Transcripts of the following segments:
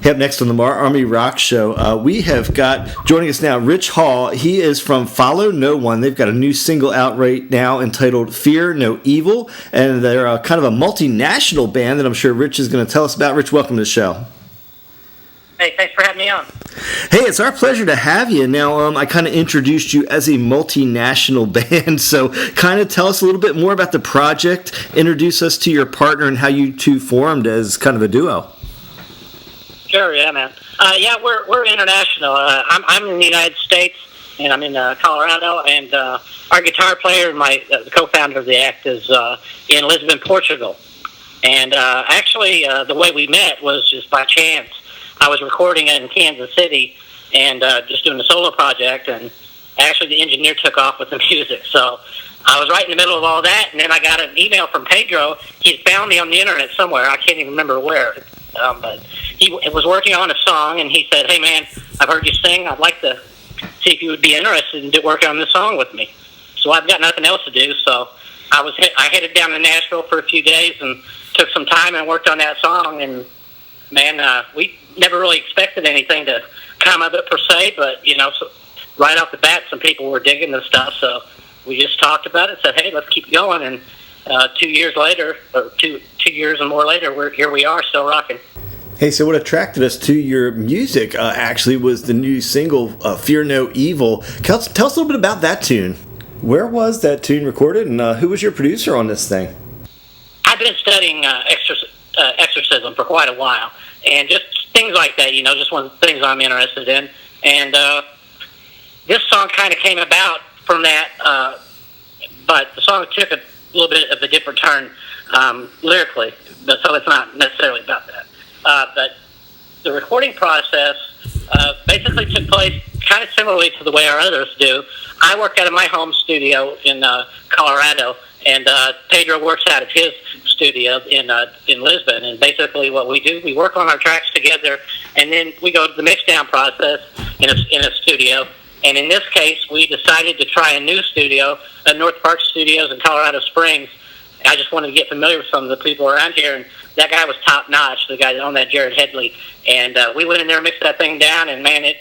Hey, up next on the MARR Army Rock Show, we have got, joining us now, Rich Hall. He is from Follow No One. They've got a new single out right now entitled Fear No Evil, and they're kind of a multinational band that I'm sure Rich is going to tell us about. Rich, welcome to the show. Hey, thanks for having me on. Hey, it's our pleasure to have you. Now, I kind of introduced you as a multinational band, so kind of tell us a little bit more about the project, introduce us to your partner, and how you two formed as kind of a duo. Sure, yeah, man. We're international. I'm in the United States, and I'm in Colorado, and our guitar player, the co-founder of the act, is in Lisbon, Portugal. And actually, the way we met was just by chance. I was recording it in Kansas City and just doing a solo project, and actually the engineer took off with the music. So I was right in the middle of all that, and then I got an email from Pedro. He found me on the internet somewhere. I can't even remember where. But he was working on a song, and he said, "Hey, man, I've heard you sing. I'd like to see if you would be interested in working on this song with me." So I've got nothing else to do, so I headed down to Nashville for a few days and took some time and worked on that song, and man, we never really expected anything to come of it per se, but, so right off the bat, some people were digging the stuff, so we just talked about it, said, hey, let's keep going, and 2 years later, or two years and more later, here we are, still rocking. Hey, so what attracted us to your music, actually, was the new single, Fear No Evil. Tell us a little bit about that tune. Where was that tune recorded, and who was your producer on this thing? I've been studying exorcism for quite a while, and just things like that, just one of the things I'm interested in. And this song kind of came about from that, but the song took a little bit of a different turn lyrically, so it's not necessarily about that. But the recording process basically took place kind of similarly to the way our others do. I work out of my home studio in Colorado, and Pedro works out of his studio in Lisbon. And basically what we do, we work on our tracks together, and then we go to the mix-down process in a studio. And in this case, we decided to try a new studio, North Park Studios in Colorado Springs. I just wanted to get familiar with some of the people around here, and that guy was top-notch, the guy that owned that, Jared Headley. And we went in there and mixed that thing down, and man, it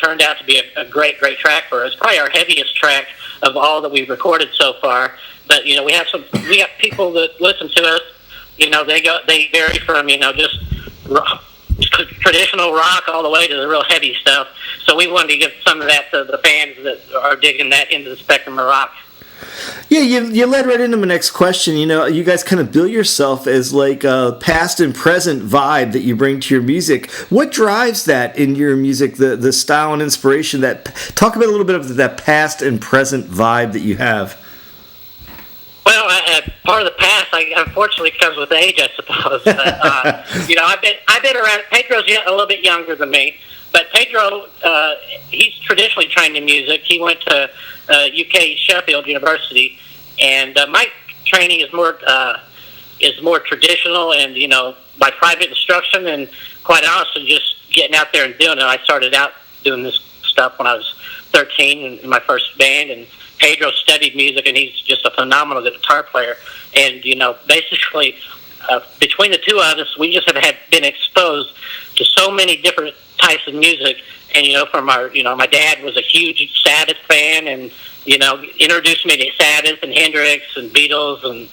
turned out to be a great, great track for us. Probably our heaviest track of all that we've recorded so far. But we got people that listen to us. They vary from just traditional rock all the way to the real heavy stuff. So we wanted to give some of that to the fans that are digging that into the spectrum of rock. Yeah, you led right into my next question. You guys kind of bill yourself as like a past and present vibe that you bring to your music. What drives that in your music, the style and inspiration? Talk about a little bit of that past and present vibe that you have. Well, part of the past, unfortunately, comes with age, I suppose. I've been around. Pedro's a little bit younger than me, but Pedro, he's traditionally trained in music. He went to UK Sheffield University, and my training is more traditional and by private instruction, and quite honestly, just getting out there and doing it. I started out doing this stuff when I was 13 in my first band, and Pedro studied music, and he's just a phenomenal guitar player. And basically, between the two of us, we just have been exposed to so many different types of music. And from my dad was a huge Sabbath fan, and introduced me to Sabbath and Hendrix and Beatles and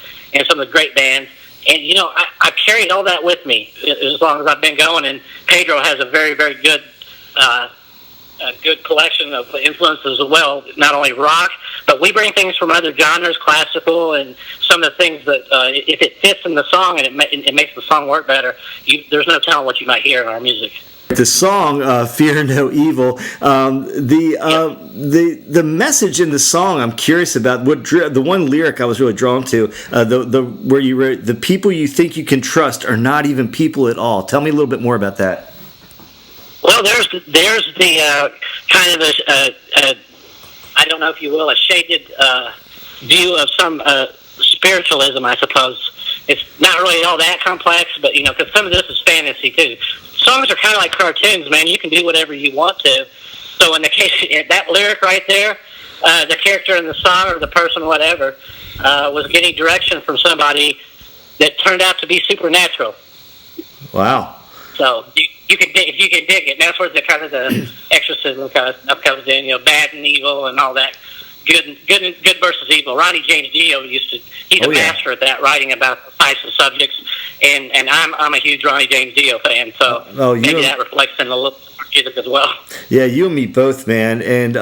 some of the great bands. And I've carried all that with me as long as I've been going. And Pedro has a very, very good collection of influences as well, not only rock, but we bring things from other genres, classical, and some of the things that if it fits in the song and it makes the song work better, there's no telling what you might hear in our music. The song "Fear No Evil," the message in the song, I'm curious about. The one lyric I was really drawn to, where you wrote, "The people you think you can trust are not even people at all." Tell me a little bit more about that. Well, there's the kind of I don't know if you will, a shaded view of some spiritualism, I suppose. It's not really all that complex, but because some of this is fantasy too. Songs are kind of like cartoons, man. You can do whatever you want to. So in the case that lyric right there, the character in the song or the person, whatever, was getting direction from somebody that turned out to be supernatural. Wow. So if you can dig it. And that's where the kind of the exorcism comes in. You know, bad and evil and all that. Good versus evil. Ronnie James Dio he's a master at that, writing about the types of subjects, and I'm a huge Ronnie James Dio fan, so maybe that reflects in the look of music as well. Yeah, you and me both, man. And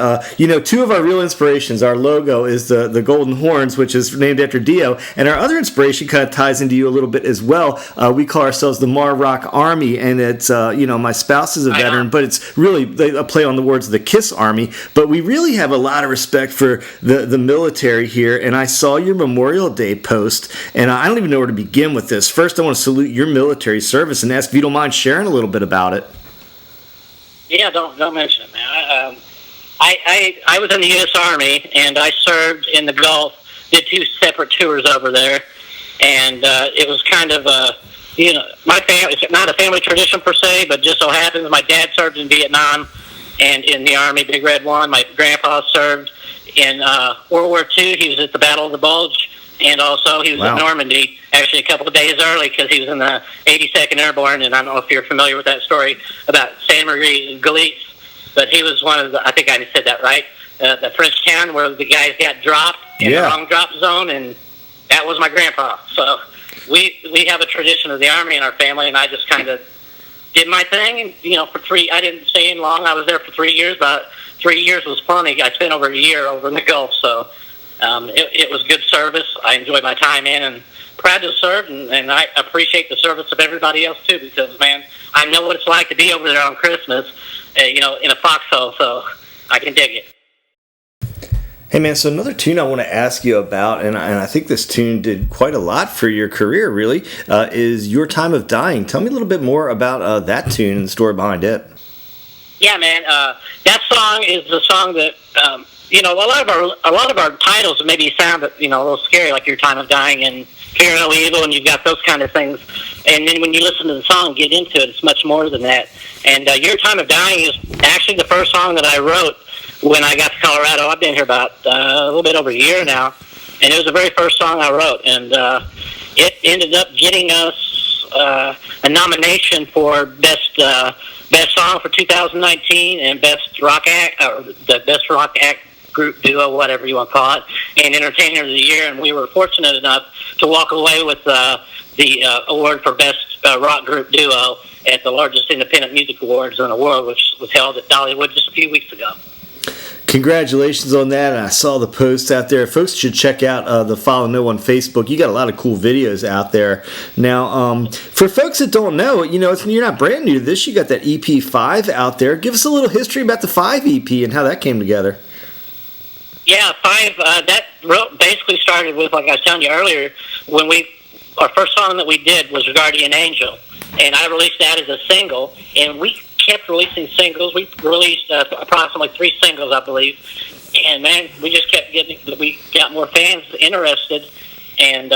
two of our real inspirations. Our logo is the golden horns, which is named after Dio, and our other inspiration kind of ties into you a little bit as well. We call ourselves the MARR Rock Army, and it's my spouse is a veteran, but it's really a play on the words of the Kiss Army. But we really have a lot of respect for the military here, and I saw your Memorial Day post, and I don't even know where to begin with this. First, I want to salute your military service and ask if you don't mind sharing a little bit about it. Yeah, don't mention it, man. I was in the U.S. Army, and I served in the Gulf, did 2 separate tours over there, and it was kind of my family, it's not a family tradition per se, but just so happens my dad served in Vietnam and in the Army, Big Red 1. My grandpa served in World War II. He was at the Battle of the Bulge, and also he was at Normandy, actually a couple of days early, because he was in the 82nd Airborne, and I don't know if you're familiar with that story about Sainte Marie Galisse, but he was one of the, I think I said that right, the French town where the guys got dropped in the wrong drop zone, and that was my grandpa. So we have a tradition of the Army in our family, and I just kind of did my thing, and I didn't stay in long. I was there for 3 years, but 3 years was plenty. I spent over a year over in the Gulf, so it was good service. I enjoyed my time in, and proud to serve, and I appreciate the service of everybody else too, because man, I know what it's like to be over there on Christmas, in a foxhole, so I can dig it. Hey man, so another tune I want to ask you about, and I think this tune did quite a lot for your career, really, is Your Time of Dying. Tell me a little bit more about that tune and the story behind it. Yeah, man, that song is the song that a lot of our titles maybe sound a little scary, like Your Time of Dying and Fear No Evil, and you've got those kind of things. And then when you listen to the song and get into it, it's much more than that. And Your Time of Dying is actually the first song that I wrote when I got to Colorado. I've been here about a little bit over a year now, and it was the very first song I wrote, and it ended up getting us a nomination for best song for 2019 and best rock act, or the best rock act group duo, whatever you want to call it, and Entertainer of the Year. And we were fortunate enough to walk away with the award for best rock group duo at the largest independent music awards in the world, which was held at Dollywood just a few weeks ago. Congratulations on that. And I saw the posts out there. Folks should check out the Follow No on Facebook. You got a lot of cool videos out there. Now, for folks that don't know, you're not brand new to this. You got that EP 5 out there. Give us a little history about the 5 EP and how that came together. Yeah, 5, that basically started with, like I was telling you earlier, when our first song that we did was Guardian Angel, and I released that as a single, and we kept releasing singles. We released approximately 3 singles, I believe, and man, we just kept we got more fans interested, and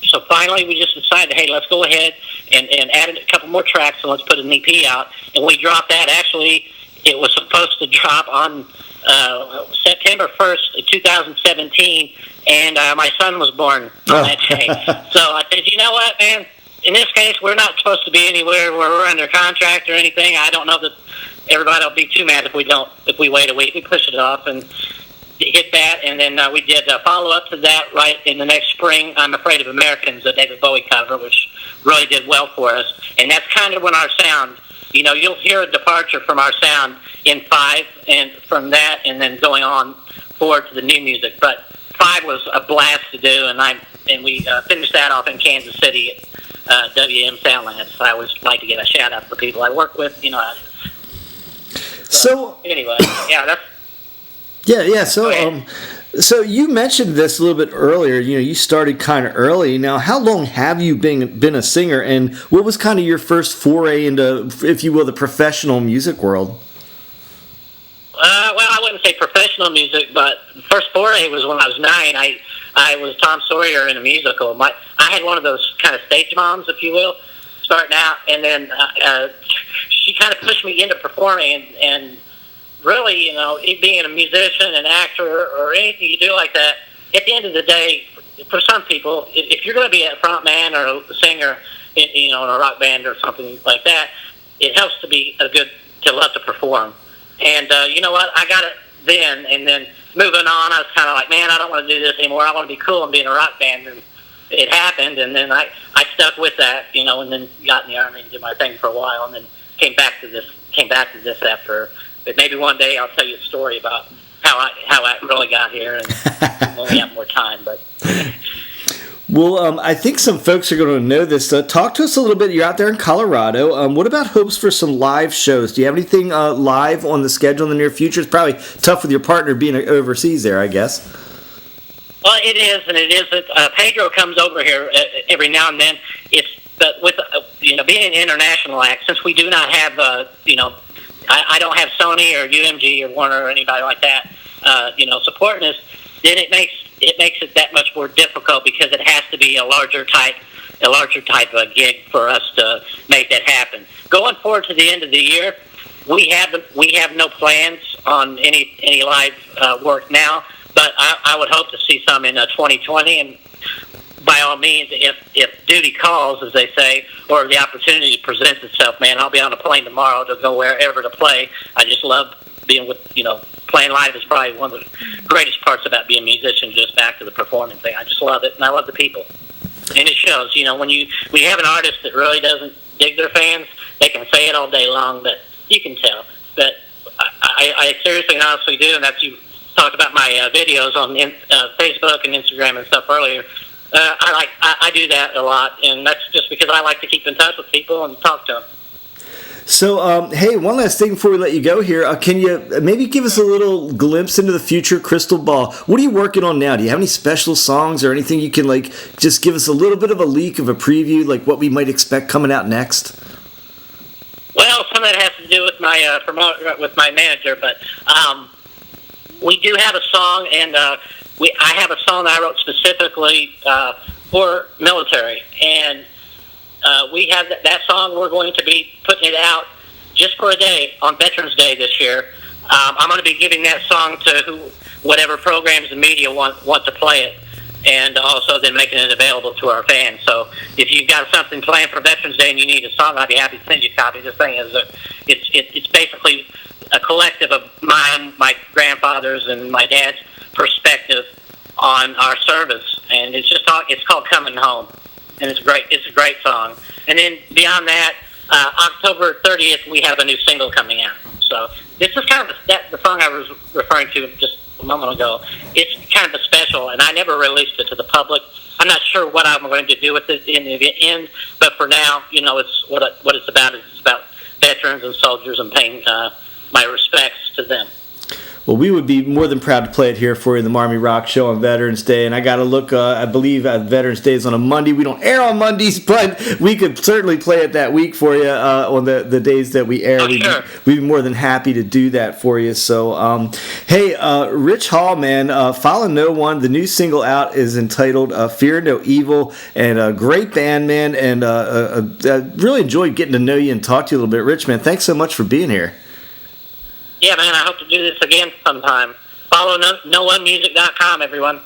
so finally we just decided, hey, let's go ahead and add a couple more tracks, and let's put an EP out, and we dropped that. Actually, it was supposed to drop on September 1st, 2017, and my son was born on that day. So I said, you know what, man? In this case, we're not supposed to be anywhere where we're under contract or anything. I don't know that everybody will be too mad if we wait a week. We push it off and hit that, and then we did a follow-up to that right in the next spring, I'm Afraid of Americans, the David Bowie cover, which really did well for us. And that's kind of when our sound, you'll hear a departure from our sound in 5, and from that, and then going on forward to the new music. But 5 was a blast to do, and we finished that off in Kansas City at WM Soundland. So I always like to give a shout out to the people I work with. So anyway, yeah, that's. Yeah. So you mentioned this a little bit earlier. You started kind of early. Now, how long have you been a singer, and what was kind of your first foray into, if you will, the professional music world? Well, I wouldn't say professional music, but the first foray was when I was 9. I was Tom Sawyer in a musical. I had one of those kind of stage moms, if you will, starting out, and then she kind of pushed me into performing, and really, being a musician, an actor, or anything you do like that, at the end of the day, for some people, if you're going to be a front man or a singer in a rock band or something like that, it helps to be to love to perform. And you know what? I got it then, and then moving on, I was kind of like, man, I don't want to do this anymore. I want to be cool and be in a rock band. And it happened, and then I stuck with that, you know, and then got in the Army and did my thing for a while, and then came back to this after. But maybe one day I'll tell you a story about how I really got here, and when we have more time. But well, I think some folks are going to know this. Talk to us a little bit. You're out there in Colorado. What about hopes for some live shows? Do you have anything live on the schedule in the near future? It's probably tough with your partner being overseas there, I guess. Well, it is, and it isn't. Pedro comes over here every now and then. But with being an international act, since we do not have I don't have Sony or UMG or Warner or anybody like that, supporting us, then it makes it that much more difficult because it has to be a larger type of gig for us to make that happen. Going forward to the end of the year, we have no plans on any live work now, but I would hope to see some in 2020. And by all means, if duty calls, as they say, or the opportunity presents itself, man, I'll be on a plane tomorrow to go wherever to play. I just love being with, playing live is probably one of the greatest parts about being a musician, just back to the performing thing. I just love it, and I love the people. And it shows, when you have an artist that really doesn't dig their fans, they can say it all day long, but you can tell. But I seriously and honestly do, and that's, you talked about my videos on Facebook and Instagram and stuff earlier. I do that a lot, and that's just because I like to keep in touch with people and talk to them. So, hey, one last thing before we let you go here. Can you maybe give us a little glimpse into the future, crystal ball? What are you working on now? Do you have any special songs or anything you can, just give us a little bit of a leak of a preview, like what we might expect coming out next? Well, some of that has to do with my with my manager, but we do have a song, and I have a song that I wrote specifically for military, and we have that song. We're going to be putting it out just for a day on Veterans Day this year. I'm going to be giving that song to whatever programs and media want to play it, and also then making it available to our fans. So if you've got something planned for Veterans Day and you need a song, I'd be happy to send you a copy. This thing is it's basically a collective of my grandfather's and my dad's perspective on our service, and it's called Coming Home, and it's great. It's a great song. And then beyond that, October 30th, we have a new single coming out. So this is kind of the song I was referring to just a moment ago. It's kind of a special, and I never released it to the public. I'm not sure what I'm going to do with it in the end, but for now, it's what it's about. It's about veterans and soldiers and paying my respects to them. Well, we would be more than proud to play it here for you in the Marmy Rock Show on Veterans Day. And I got to look, I believe Veterans Day is on a Monday. We don't air on Mondays, but we could certainly play it that week for you on the days that we air. Sure. We'd be more than happy to do that for you. So, hey, Rich Hall, man, Follow No One. The new single out is entitled Fear No Evil, and a great band, man. And I really enjoyed getting to know you and talk to you a little bit. Rich, man, thanks so much for being here. Yeah, man, I hope to do this again sometime. Follow no1music.com, everyone.